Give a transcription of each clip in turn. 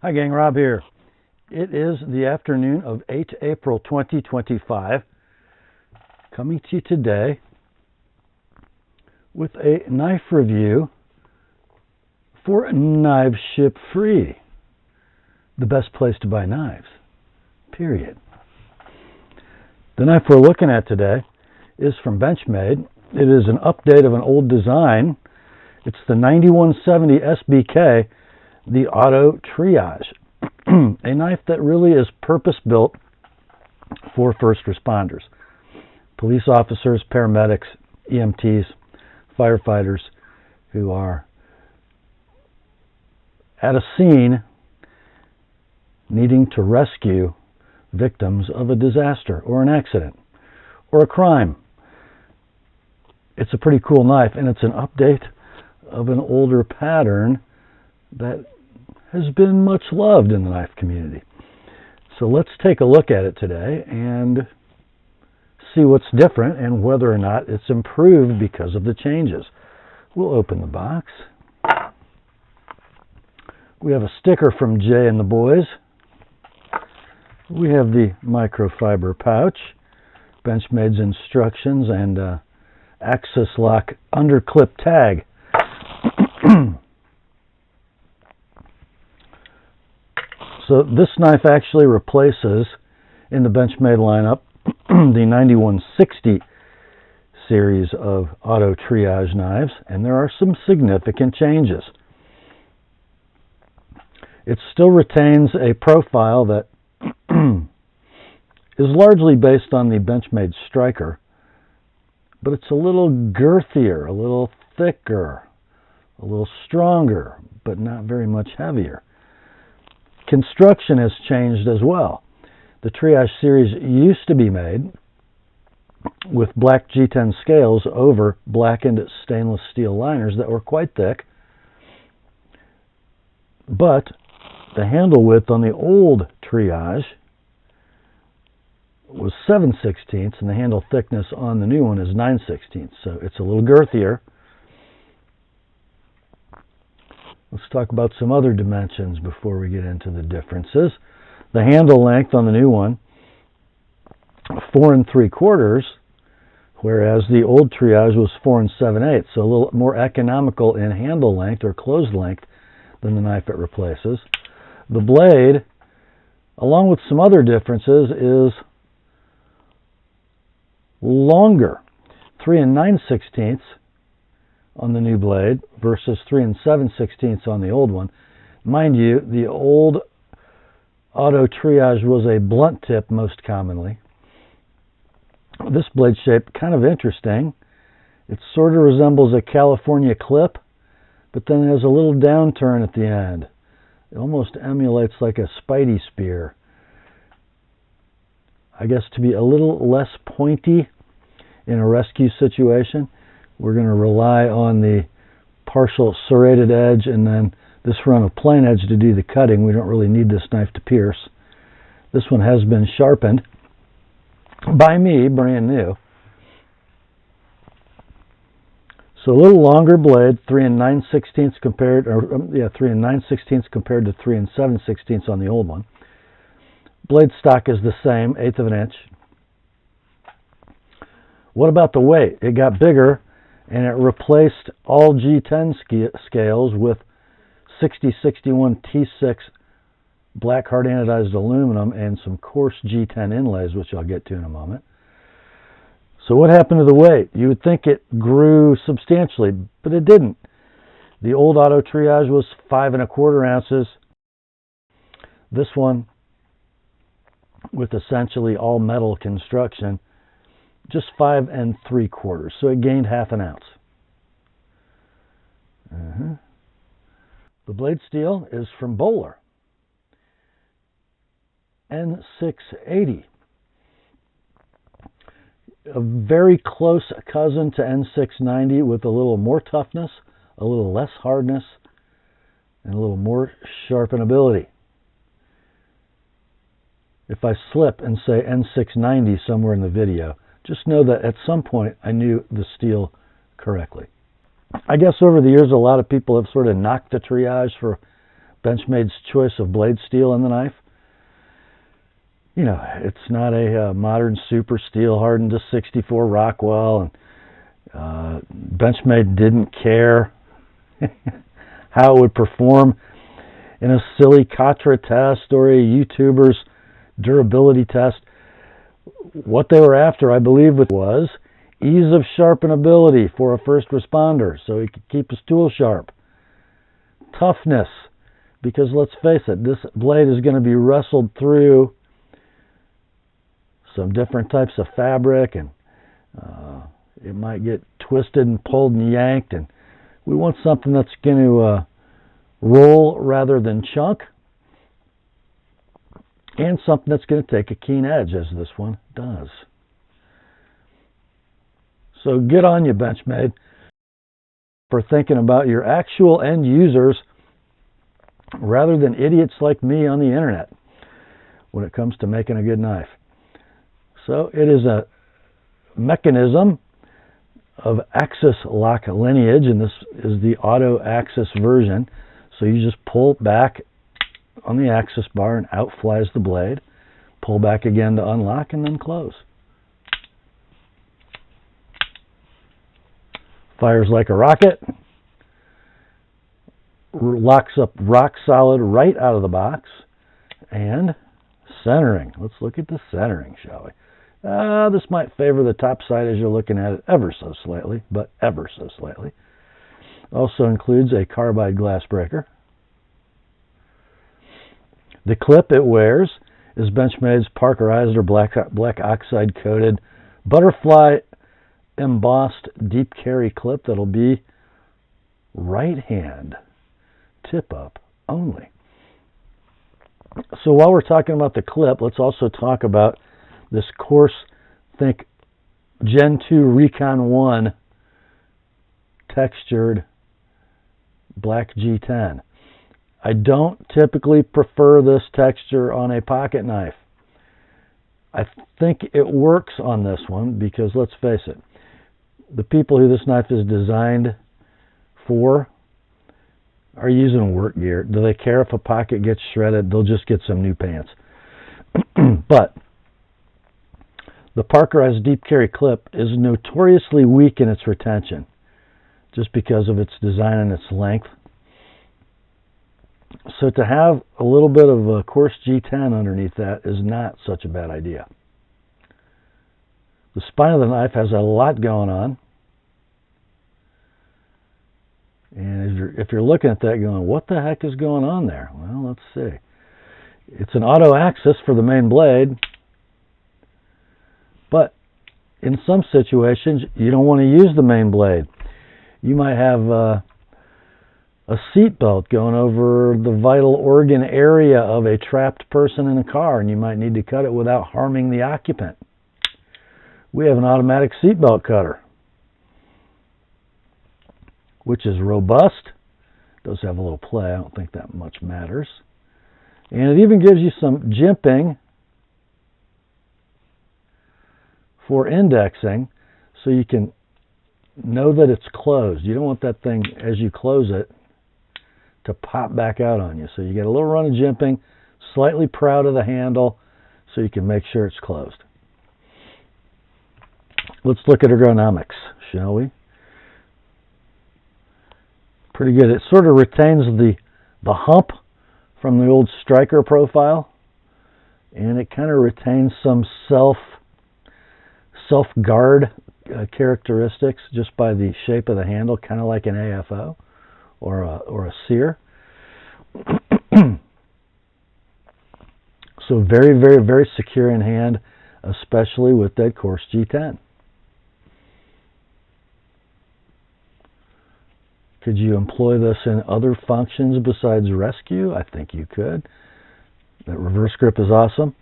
Hi gang, Rob here. It is the afternoon of 8 April 2025. Coming to you today with a knife review for KnivesShipFree. The best place to buy knives, period. The knife we're looking at today is from Benchmade. It is an update of an old design. It's the 9170SBK, the Auto Triage, a knife that really is purpose-built for first responders, police officers, paramedics, EMTs, firefighters who are at a scene needing to rescue victims of a disaster or an accident or a crime. It's a pretty cool knife, and it's an update of an older pattern that has been much loved in the knife community. So let's take a look at it today and see what's different and whether or not it's improved because of the changes. We'll open the box. We have a sticker from Jay and the boys. We have the microfiber pouch, Benchmade's instructions, and Axis lock underclip tag. So this knife actually replaces, in the Benchmade lineup, the 9160 series of Auto Triage knives, and there are some significant changes. It still retains a profile that is largely based on the Benchmade Striker, but it's a little girthier, a little thicker, a little stronger, but not very much heavier. Construction has changed as well. The Triage series used to be made with black G10 scales over blackened stainless steel liners that were quite thick, but the handle width on the old Triage was 7/16 and the handle thickness on the new one is 9/16, so it's a little girthier. Let's talk about some other dimensions before we get into the differences. The handle length on the new one, 4 3/4, whereas the old Triage was 4 7/8, so a little more economical in handle length or closed length than the knife it replaces. The blade, along with some other differences, is longer, 3 9/16 on the new blade versus 3 7/16 on the old one. Mind you, the old Auto Triage was a blunt tip most commonly. This blade shape, kind of interesting. It sort of resembles a California clip, but then it has a little downturn at the end. It almost emulates like a Spidey spear. I guess to be a little less pointy in a rescue situation, we're going to rely on the partial serrated edge and then this run of plain edge to do the cutting. We don't really need this knife to pierce. This one has been sharpened by me, brand new. So a little longer blade, 3 9/16 compared, 3 9/16 compared to 3 7/16 on the old one. Blade stock is the same, 1/8 of an inch. What about the weight? It got bigger, and it replaced all G10 scales with 6061 T6 black hard anodized aluminum and some coarse G10 inlays, which I'll get to in a moment. So what happened to the weight? You would think it grew substantially, but it didn't. The old Auto Triage was 5 1/4 ounces. This one, with essentially all metal construction, just 5 3/4, so it gained 1/2 ounce. The blade steel is from Bowler, N680, a very close cousin to N690 with a little more toughness, a little less hardness, and a little more sharpenability. If I slip and say N690 somewhere in the video, just know that at some point I knew the steel correctly. I guess over the years a lot of people have sort of knocked the Triage for Benchmade's choice of blade steel in the knife. You know, it's not a modern super steel hardened to 64 Rockwell, and Benchmade didn't care how it would perform in a silly Katra test or a YouTuber's durability test. What they were after, I believe, was ease of sharpenability for a first responder, so he could keep his tool sharp. Toughness, because let's face it, this blade is going to be wrestled through some different types of fabric, and it might get twisted and pulled and yanked, and we want something that's going to roll rather than chunk, and something that's going to take a keen edge, as this one does. So good on you, Benchmade, for thinking about your actual end users rather than idiots like me on the internet when it comes to making a good knife. So it is a mechanism of axis lock lineage, and this is the auto axis version. So you just pull back on the axis bar and out flies the blade. Pull back again to unlock and then close. Fires like a rocket. Locks up rock solid right out of the box. And centering. Let's look at the centering, shall we? This might favor the top side as you're looking at it ever so slightly, but ever so slightly. Also includes a carbide glass breaker. The clip it wears is Benchmade's Parkerized or black oxide coated butterfly embossed deep carry clip that'll be right hand tip up only. So while we're talking about the clip, let's also talk about this coarse, think Gen 2 Recon 1 textured black G10. I don't typically prefer this texture on a pocket knife. I think it works on this one because, let's face it, the people who this knife is designed for are using work gear. Do they care if a pocket gets shredded? They'll just get some new pants. But the Parkerized deep carry clip is notoriously weak in its retention just because of its design and its length. So to have a little bit of a coarse G10 underneath that is not such a bad idea. The spine of the knife has a lot going on. And if you're looking at that going, what the heck is going on there? Well, let's see. It's an auto axis for the main blade. But in some situations, you don't want to use the main blade. You might have a seat belt going over the vital organ area of a trapped person in a car, and you might need to cut it without harming the occupant. We have an automatic seat belt cutter, which is robust. It does have a little play. I don't think that much matters. And it even gives you some jimping for indexing, so you can know that it's closed. You don't want that thing, as you close it, to pop back out on you. So you get a little run of jimping, slightly proud of the handle, so you can make sure it's closed. Let's look at ergonomics, shall we? Pretty good. It sort of retains the hump from the old striker profile, and it kind of retains some self-guard characteristics just by the shape of the handle, kind of like an AFO or a sear. So very, very, very secure in hand, especially with that coarse G10. Could you employ this in other functions besides rescue? I think you could. That reverse grip is awesome.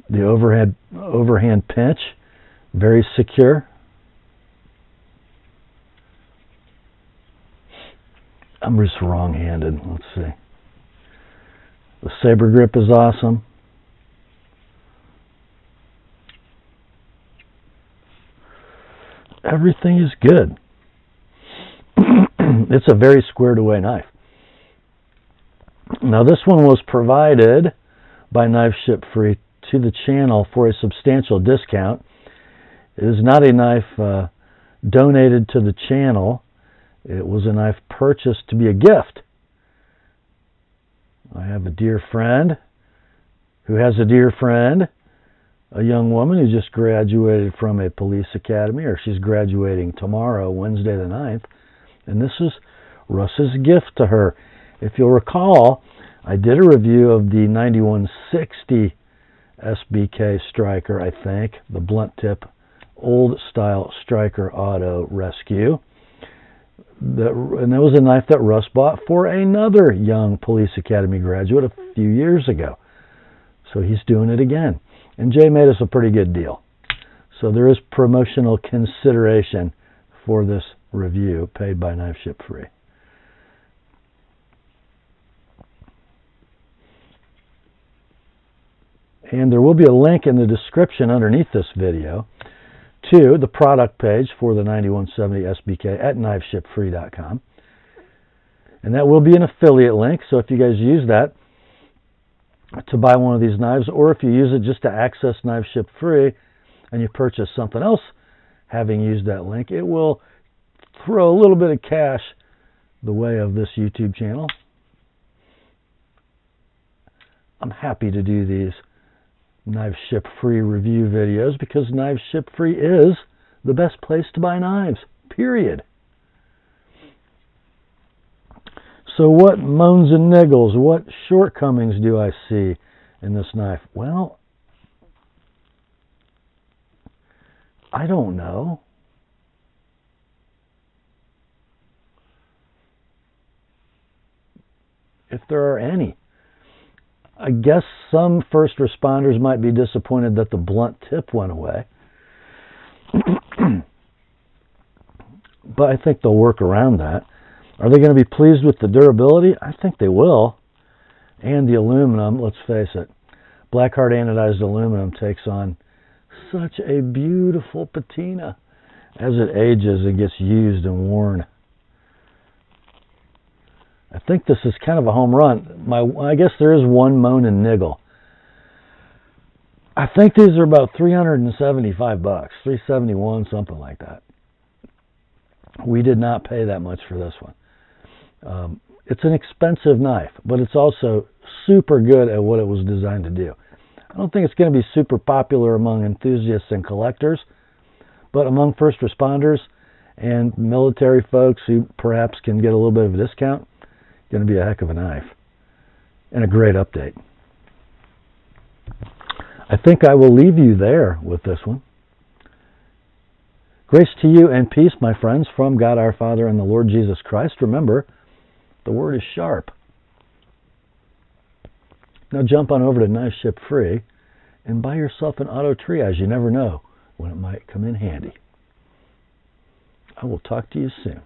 The overhand pinch, very secure. I'm just wrong-handed. Let's see. The saber grip is awesome. Everything is good. It's a very squared away knife. Now this one was provided by KnivesShipFree to the channel for a substantial discount. It is not a knife donated to the channel. It was a knife purchased to be a gift. I have a dear friend who has a dear friend, a young woman who just graduated from a police academy, or she's graduating tomorrow, Wednesday the 9th, and this is Russ's gift to her. If you'll recall, I did a review of the 9170 SBK striker, I think, the blunt tip old style striker auto rescue. And that was a knife that Russ bought for another young police academy graduate a few years ago. So he's doing it again. And Jay made us a pretty good deal. So there is promotional consideration for this review paid by KnivesShipFree. And there will be a link in the description underneath this video to the product page for the 9170 SBK at KnivesShipFree.com. And that will be an affiliate link, so if you guys use that to buy one of these knives, or if you use it just to access KnivesShipFree and you purchase something else having used that link, it will throw a little bit of cash the way of this YouTube channel. I'm happy to do these KnivesShipFree review videos because KnivesShipFree is the best place to buy knives, period. So what moans and niggles, what shortcomings do I see in this knife? Well, I don't know. If there are any. I guess some first responders might be disappointed that the blunt tip went away. But I think they'll work around that. Are they going to be pleased with the durability? I think they will. And the aluminum, let's face it, black hard anodized aluminum takes on such a beautiful patina as it ages and gets used and worn. I think this is kind of a home run. I guess there is one moan and niggle. I think these are about $375, $371, something like that. We did not pay that much for this one. It's an expensive knife, but it's also super good at what it was designed to do. I don't think it's going to be super popular among enthusiasts and collectors, but among first responders and military folks who perhaps can get a little bit of a discount, going to be a heck of a knife and a great update. I think I will leave you there with this one. Grace to you and peace, my friends, from God our Father and the Lord Jesus Christ. Remember, the word is sharp. Now jump on over to KnivesShipFree and buy yourself an auto triage. You never know when it might come in handy. I will talk to you soon.